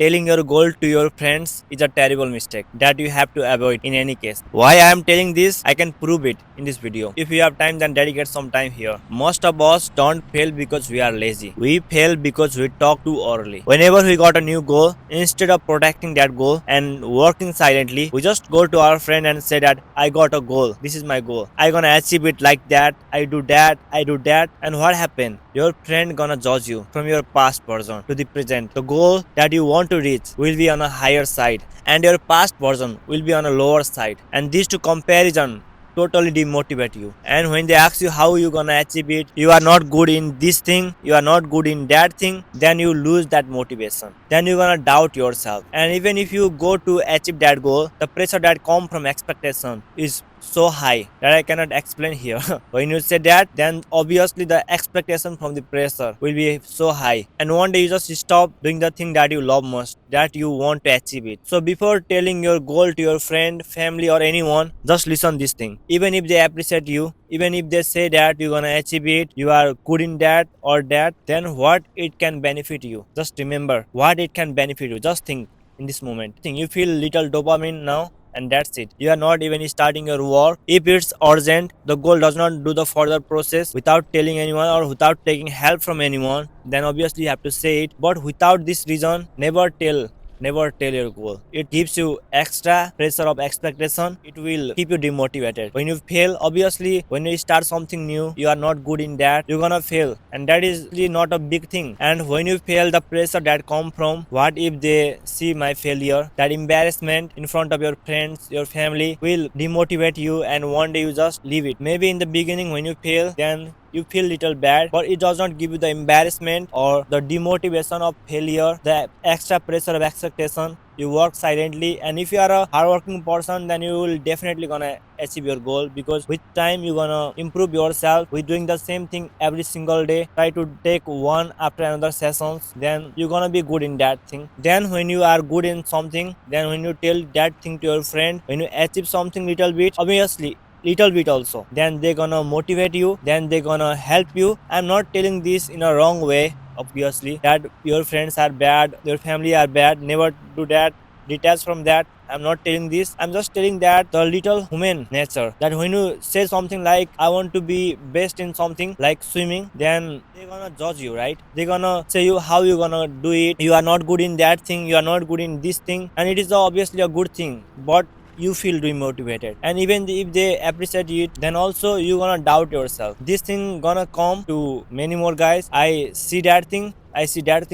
telling your goal to your friends is a terrible mistake that you have to avoid in any case. Why I am telling this? I can prove it in this video. If you have time, then dedicate some time here. Most of us don't fail because we are lazy. We fail because we talk too early. Whenever we got a new goal, instead of protecting that goal and working silently, we just go to our friend and say that I got a goal. This is my goal. I gonna achieve it like that. I do that. I do that. And what happened? Your friend gonna judge you from your past version to the present. The goal that you want to reach will be on a higher side and your past version will be on a lower side. And these two comparison totally demotivate you. And when they ask you how you gonna achieve it, you are not good in this thing, you are not good in that thing, then you lose that motivation. Then you're gonna doubt yourself. And even if you go to achieve that goal, the pressure that come from expectation is so high that I cannot explain here. When you say that, then obviously the expectation from the pressure will be so high. And one day you just stop doing the thing that you love most, that you want to achieve it. So before telling your goal to your friend, family, or anyone, just listen this thing. Even if they appreciate you, even if they say that you're gonna achieve it, you are good in that or that, then what it can benefit you. Just remember what it can benefit you. Just think in this moment. Think you feel little dopamine now, and that's it. You are not even starting your work. If it's urgent, the goal does not do the further process without telling anyone or without taking help from anyone, then obviously you have to say it. But without this reason, never tell your goal. It gives you extra pressure of expectation. It will keep you demotivated. When you fail, obviously, when you start something new, you are not good in that, you're gonna fail. And that is really not a big thing. And when you fail, the pressure that come from what if they see my failure, that embarrassment in front of your friends, your family will demotivate you, and one day you just leave it. Maybe in the beginning when you fail, then you feel little bad, but it does not give you the embarrassment or the demotivation of failure, the extra pressure of expectation. You work silently, and if you are a hardworking person, then you will definitely gonna achieve your goal, because with time you're gonna improve yourself with doing the same thing every single day. Try to take one after another sessions, then you're gonna be good in that thing. Then when you are good in something, then when you tell that thing to your friend, when you achieve something little bit, obviously little bit also, then they gonna motivate you, then they gonna help you. I'm not telling this in a wrong way, obviously, that your friends are bad, your family are bad, never do that, detach from that. I'm not telling this. I'm just telling that the little human nature, that when you say something like I want to be best in something like swimming, then they're gonna judge you, right? They're gonna say you how you gonna do it, you are not good in that thing, you are not good in this thing. And it is obviously a good thing, but you feel demotivated. And even if they appreciate it, then also you gonna doubt yourself. This thing gonna come to many more guys. I see that thing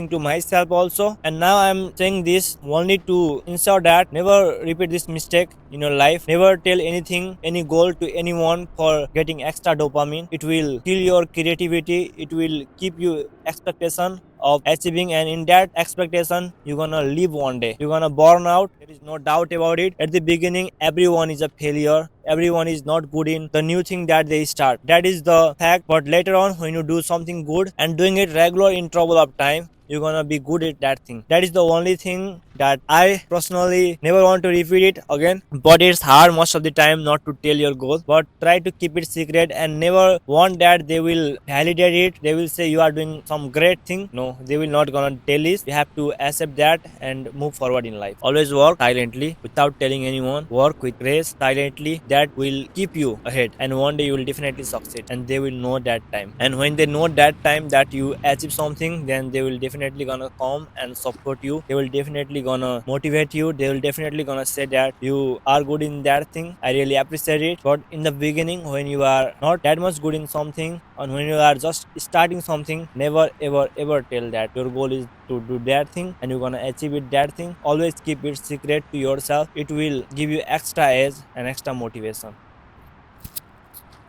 to myself also. And now I'm saying this only to ensure that never repeat this mistake in your life. Never tell anything, any goal to anyone for getting extra dopamine. It will kill your creativity, it will keep you expectation of achieving, and in that expectation you're gonna live one day, you're gonna burn out. There is no doubt about it. At the beginning everyone is a failure, everyone is not good in the new thing that they start, that is the fact. But later on when you do something good and doing it regular in trouble of time, you're gonna be good at that thing. That is the only thing that I personally never want to repeat it again. But it's hard most of the time not to tell your goal, but try to keep it secret and never want that they will validate it, they will say you are doing some great thing. No, they will not gonna tell this. You have to accept that and move forward in life. Always work silently without telling anyone, work with grace silently. That will keep you ahead, and one day you will definitely succeed, and they will know that time. And when they know that time that you achieve something, then they will definitely gonna come and support you. They will definitely gonna motivate you. They will definitely gonna say that you are good in that thing, I really appreciate it. But in the beginning when you are not that much good in something, and when you are just starting something, never ever tell that your goal is to do that thing and you're gonna achieve it that thing. Always keep it secret to yourself. It will give you extra edge and extra motivation.